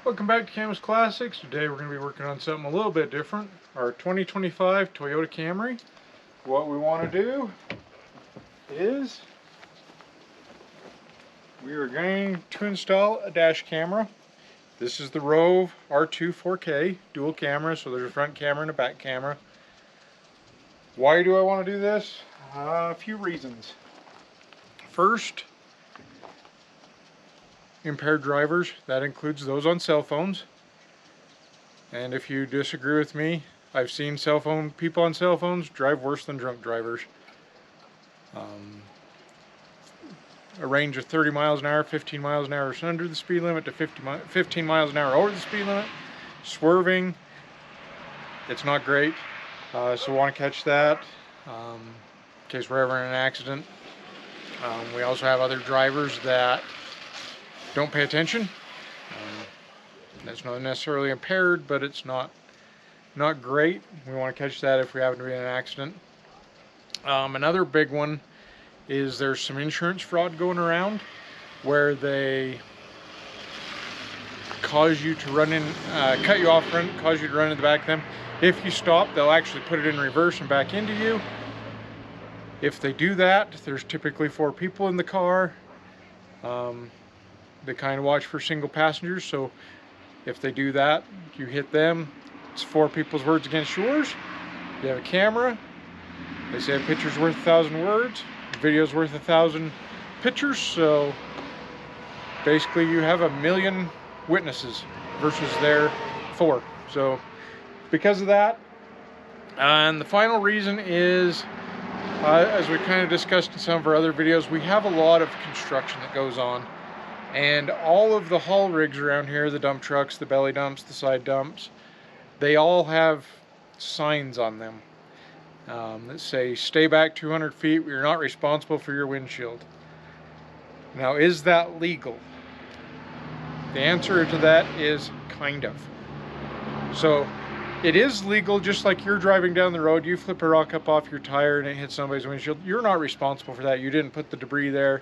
Welcome back to Cam's Classics. Today we're going to be working on something a little bit different. Our 2025 Toyota Camry. What we want to do is we are going to install a dash camera. This is the Rove R2 4K dual camera, so there's a front camera and a back camera. Why do I want to do this? A few reasons. First, impaired drivers, that includes those on cell phones. And if you disagree with me, I've seen people on cell phones drive worse than drunk drivers. A range of 30 miles an hour, 15 miles an hour is under the speed limit, to 15 miles an hour over the speed limit. Swerving, it's not great. So we want to catch that in case we're ever in an accident. We also have other drivers that don't pay attention. That's not necessarily impaired, but it's not great. We want to catch that if we happen to be in an accident. Another big one is there's some insurance fraud going around where they cause you to run in, cut you off front, cause you to run in the back of them. If you stop, they'll actually put it in reverse and back into you. If they do that, there's typically 4 people in the car. They kind of watch for single passengers, so if they do that, you hit them, it's 4 people's words against yours. You have a camera. They say a picture's worth 1,000 words, a video's worth 1,000 pictures, so basically you have 1,000,000 witnesses versus their 4. So because of that, and the final reason is, as we kind of discussed in some of our other videos, we have a lot of construction that goes on. And all of the haul rigs around here, the dump trucks, the belly dumps, the side dumps, they all have signs on them that say, stay back 200 feet, we're not responsible for your windshield. Now, is that legal? The answer to that is kind of. So, it is legal, just like you're driving down the road, you flip a rock up off your tire and it hits somebody's windshield. You're not responsible for that. You didn't put the debris there.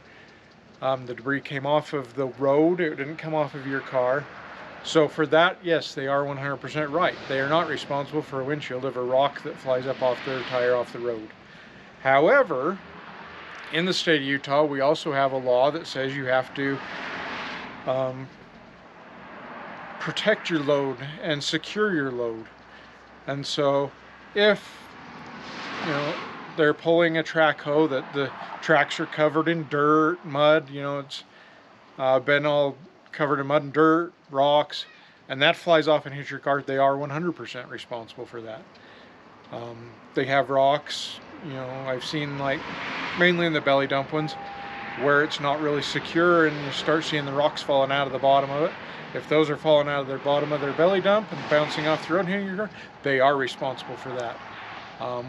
The debris came off of the road, it didn't come off of your car. So for that, yes, they are 100% right. They are not responsible for a windshield of a rock that flies up off their tire off the road. However, in the state of Utah, we also have a law that says you have to protect your load and secure your load. And so if, they're pulling a track hoe that the tracks are covered in dirt, mud, it's been all covered in mud and dirt, rocks, and that flies off and hits your car, they are 100% responsible for that. They have rocks, I've seen, like, mainly in the belly dump ones, where it's not really secure and you start seeing the rocks falling out of the bottom of it. If those are falling out of their bottom of their belly dump and bouncing off the road and hitting your car, they are responsible for that.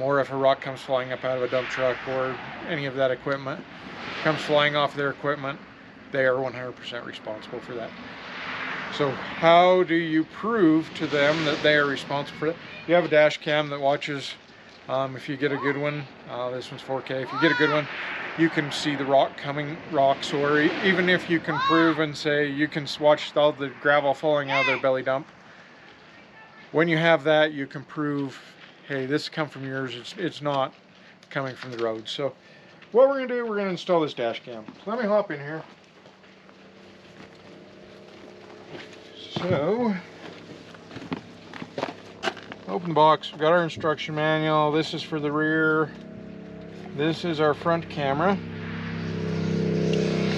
Or if a rock comes flying up out of a dump truck or any of that equipment comes flying off their equipment, they are 100% responsible for that. So how do you prove to them that they are responsible for it? You have a dash cam that watches, if you get a good one, this one's 4K, if you get a good one, you can see the rocks, or even if you can prove and say you can watch all the gravel falling out of their belly dump. When you have that, you can prove, hey, this come from yours, it's not coming from the road. So what we're going to do, we're going to install this dash cam. So let me hop in here. So, open the box, we've got our instruction manual. This is for the rear. This is our front camera.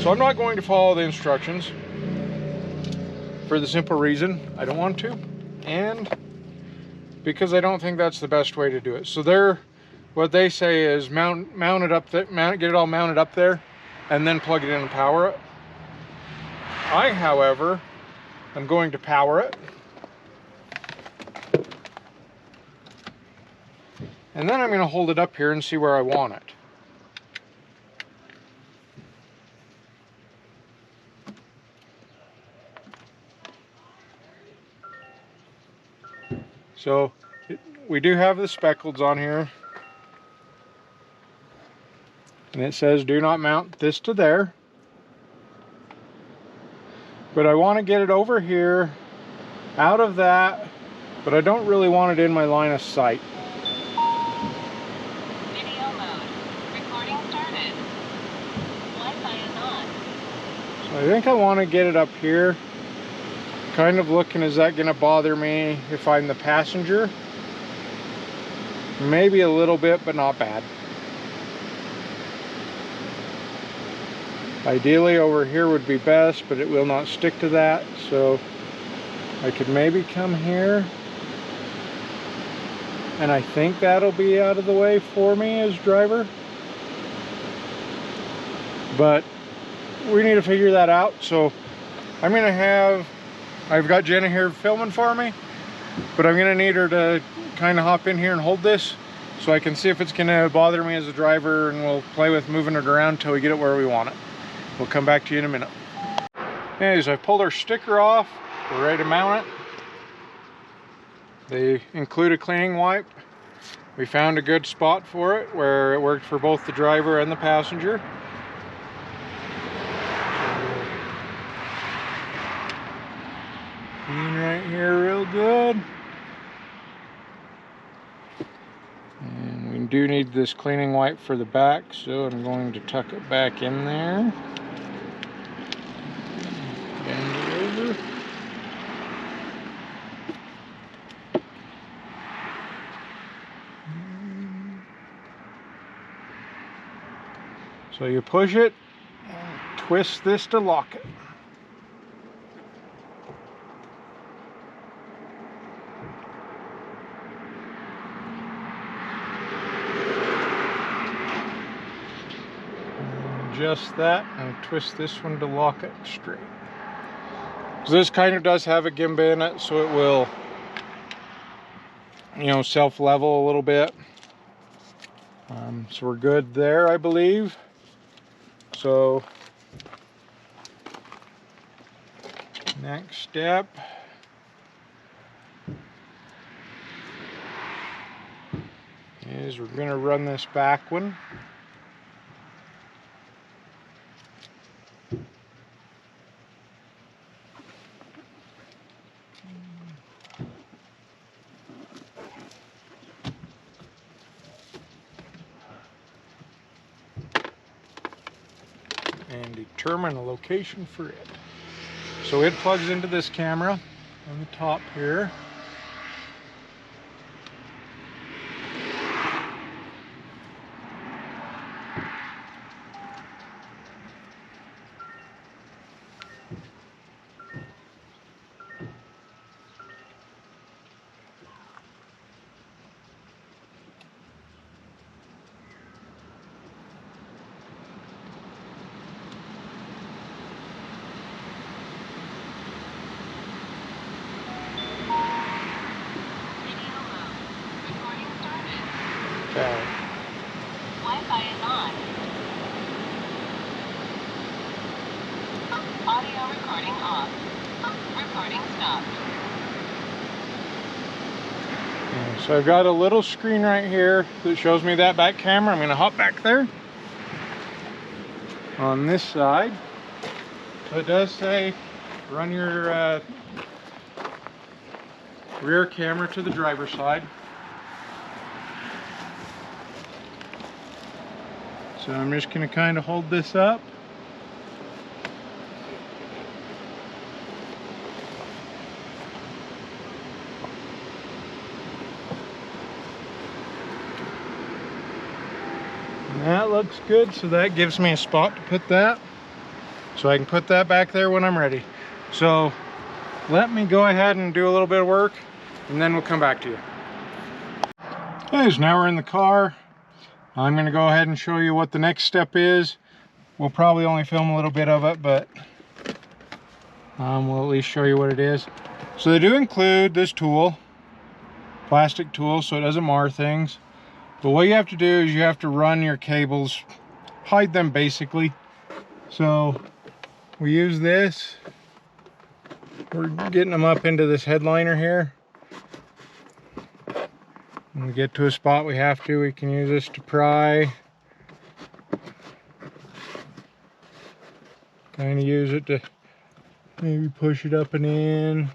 So I'm not going to follow the instructions for the simple reason I don't want to, and because I don't think that's the best way to do it. So what they say is mount it up there, get it all mounted up there, and then plug it in and power it. I, however, am going to power it, and then I'm going to hold it up here and see where I want it. So we do have the speckles on here, and it says do not mount this to there. But I want to get it over here out of that, but I don't really want it in my line of sight. Video mode. Recording started. Wi-Fi is on. So I think I want to get it up here. Kind of looking, is that going to bother me if I'm the passenger? Maybe a little bit, but not bad. Ideally over here would be best, but it will not stick to that, so I could maybe come here, and I think that'll be out of the way for me as driver, but we need to figure that out. So I'm gonna I've got Jenna here filming for me, but I'm gonna need her to kind of hop in here and hold this so I can see if it's gonna bother me as a driver, and we'll play with moving it around until we get it where we want it. We'll come back to you in a minute. Anyways, I pulled our sticker off. We're ready to mount it. They include a cleaning wipe. We found a good spot for it where it worked for both the driver and the passenger. Clean right here real good. And we do need this cleaning wipe for the back, so I'm going to tuck it back in there. Bend it over. So you push it and twist this to lock it. And adjust that and twist this one to lock it straight. So this kind of does have a gimba in it, so it will, you know, self-level a little bit. So we're good there, I believe. So next step is we're going to run this back one. And determine a location for it. So it plugs into this camera on the top here. Okay. Wi-Fi is on. Audio recording off. Recording stopped. So I've got a little screen right here that shows me that back camera. I'm going to hop back there on this side. So it does say run your rear camera to the driver's side. So I'm just going to kind of hold this up. And that looks good, so that gives me a spot to put that. So I can put that back there when I'm ready. So let me go ahead and do a little bit of work, and then we'll come back to you. Okay, so now we're in the car. I'm going to go ahead and show you what the next step is. We'll probably only film a little bit of it, but we'll at least show you what it is. So they do include this tool, plastic tool, so it doesn't mar things. But what you have to do is you have to run your cables, hide them basically. So we use this. We're getting them up into this headliner here. When we get to a spot we have to, we can use this to pry. Kind of use it to maybe push it up and in.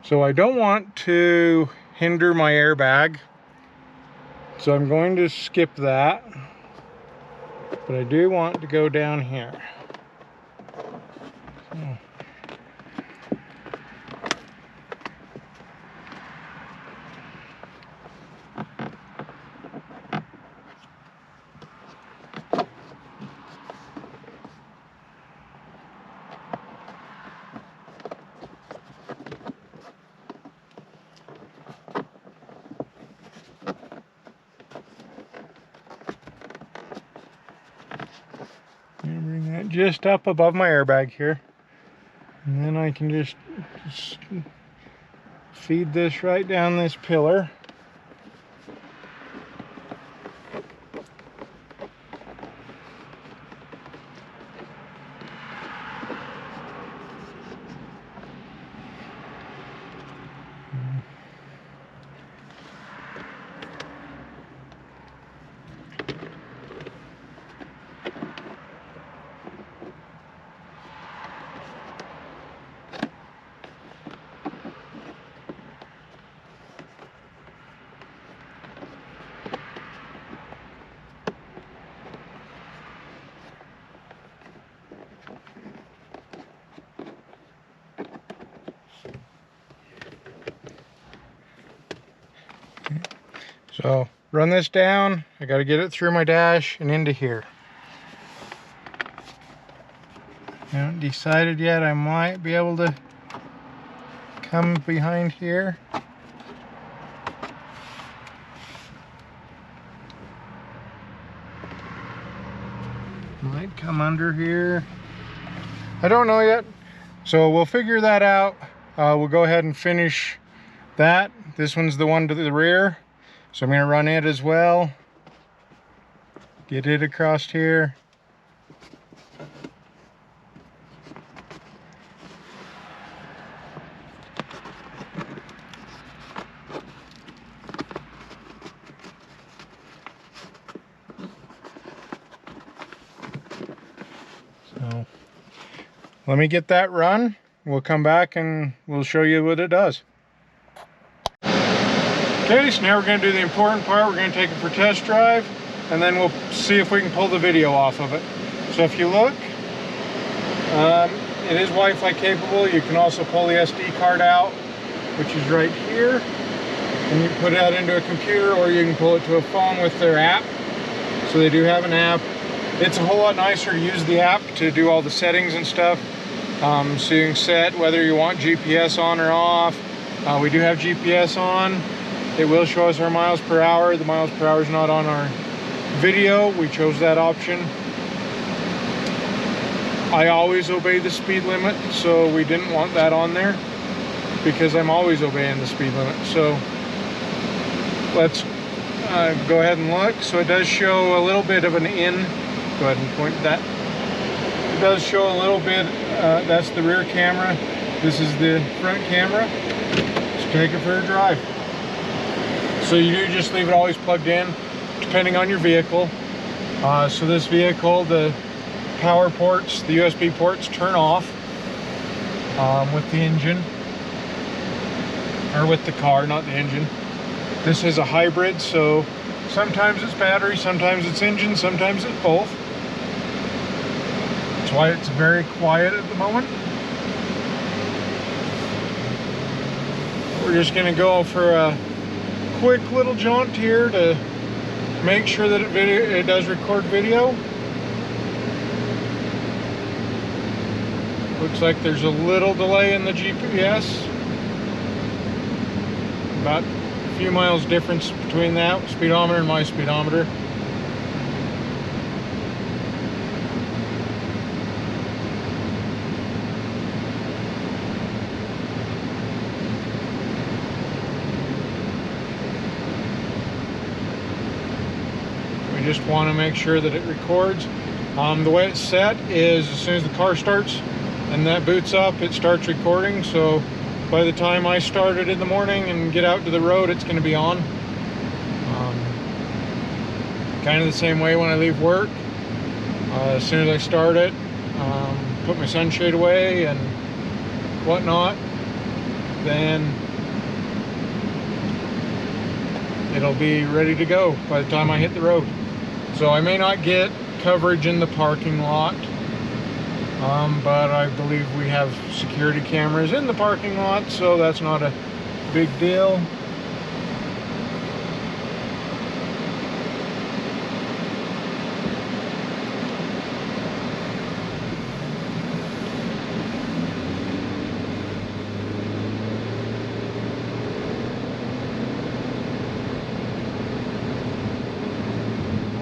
So I don't want to hinder my airbag, so I'm going to skip that, but I do want to go down here. So. Bring that just up above my airbag here, and then I can just feed this right down this pillar. So run this down, I got to get it through my dash and into here. I haven't decided yet, I might be able to come behind here. Might come under here. I don't know yet, so we'll figure that out. We'll go ahead and finish that. This one's the one to the rear, so I'm going to run it as well. Get it across here. So let me get that run. We'll come back and we'll show you what it does. Okay, so now we're going to do the important part. We're going to take it for test drive, and then we'll see if we can pull the video off of it. So if you look, it is Wi-Fi capable. You can also pull the SD card out, which is right here, and you put that into a computer, or you can pull it to a phone with their app. So they do have an app. It's a whole lot nicer to use the app to do all the settings and stuff. So you can set whether you want GPS on or off. We do have GPS on. It will show us our miles per hour. The miles per hour is not on our video. We chose that option. I always obey the speed limit, so we didn't want that on there because I'm always obeying the speed limit. So let's go ahead and look. So it does show a little bit of an in. Go ahead and point to that. It does show a little bit. That's the rear camera. This is the front camera. Let's take it for a drive. So you do just leave it always plugged in, depending on your vehicle. So this vehicle, the power ports, the USB ports turn off with the engine, or with the car, not the engine. This is a hybrid, so sometimes it's battery, sometimes it's engine, sometimes it's both. That's why it's very quiet at the moment. We're just gonna go for a quick little jaunt here to make sure that it does record video. Looks like there's a little delay in the GPS. About a few miles difference between that speedometer and my speedometer. We just want to make sure that it records. The way it's set is as soon as the car starts and that boots up, it starts recording. So by the time I start it in the morning and get out to the road, it's going to be on. Kind of the same way when I leave work. As soon as I start it, put my sunshade away and whatnot, then it'll be ready to go by the time I hit the road. So I may not get coverage in the parking lot, but I believe we have security cameras in the parking lot, so that's not a big deal.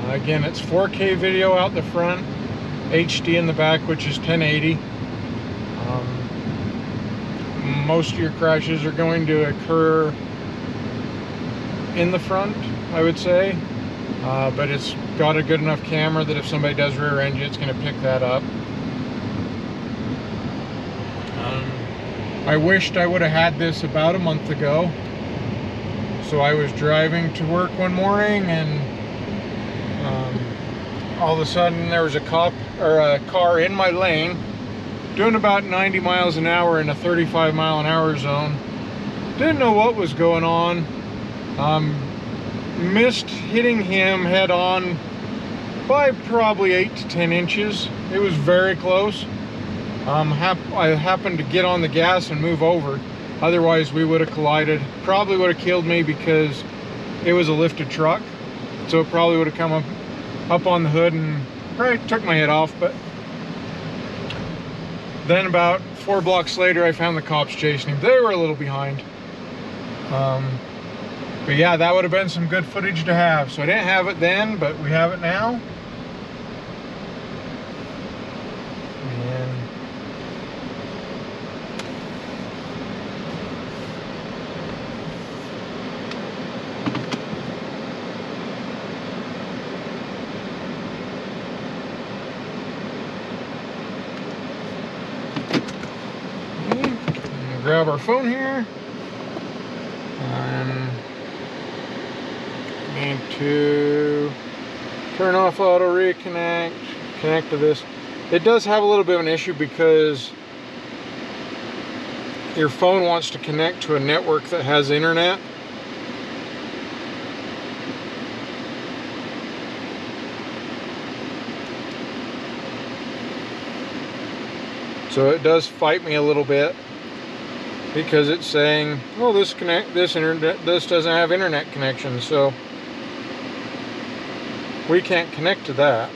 Again, it's 4K video out the front, HD in the back, which is 1080. Most of your crashes are going to occur in the front, I would say, but it's got a good enough camera that if somebody does rear end you, it's going to pick that up. I wished I would have had this about a month ago. So I was driving to work one morning, and all of a sudden there was a car in my lane doing about 90 miles an hour in a 35-mile-an-hour zone. Didn't know what was going on. Missed hitting him head on by probably 8 to 10 inches. It was very close. I happened to get on the gas and move over. Otherwise we would have collided. Probably would have killed me because it was a lifted truck. So it probably would have come up on the hood and probably took my head off. But then about 4 blocks later, I found the cops chasing him. They were a little behind. But yeah, that would have been some good footage to have. So I didn't have it then, but we have it now. Grab our phone here, and need to turn off auto reconnect, connect to this. It does have a little bit of an issue because your phone wants to connect to a network that has internet. So it does fight me a little bit, because it's saying, oh, this doesn't have internet connection, so we can't connect to that.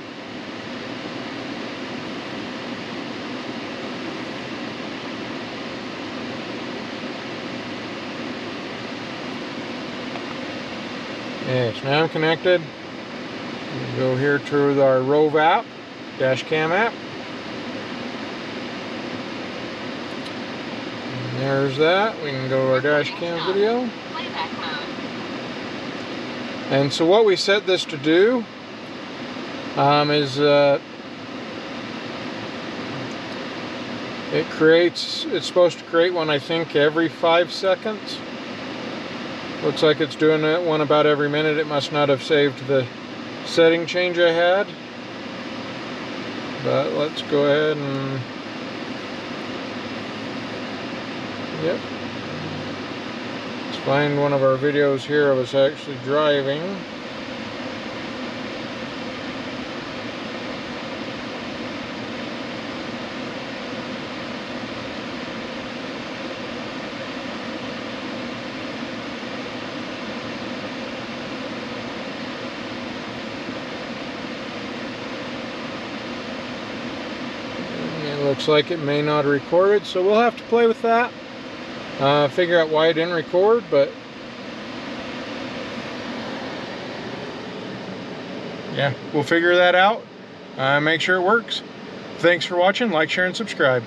Yes, now I'm connected. We go here to our Rove app, dash cam app. There's that. We can go to our dash cam video. Playback mode. And so what we set this to do is it's supposed to create one, I think, every 5 seconds. Looks like it's doing it one about every minute. It must not have saved the setting change I had. But let's go ahead and yep. Let's find one of our videos here of us actually driving. It looks like it may not have recorded, so we'll have to play with that. Figure out why it didn't record, but yeah, we'll figure that out. Make sure it works. Thanks for watching. Like, share, and subscribe.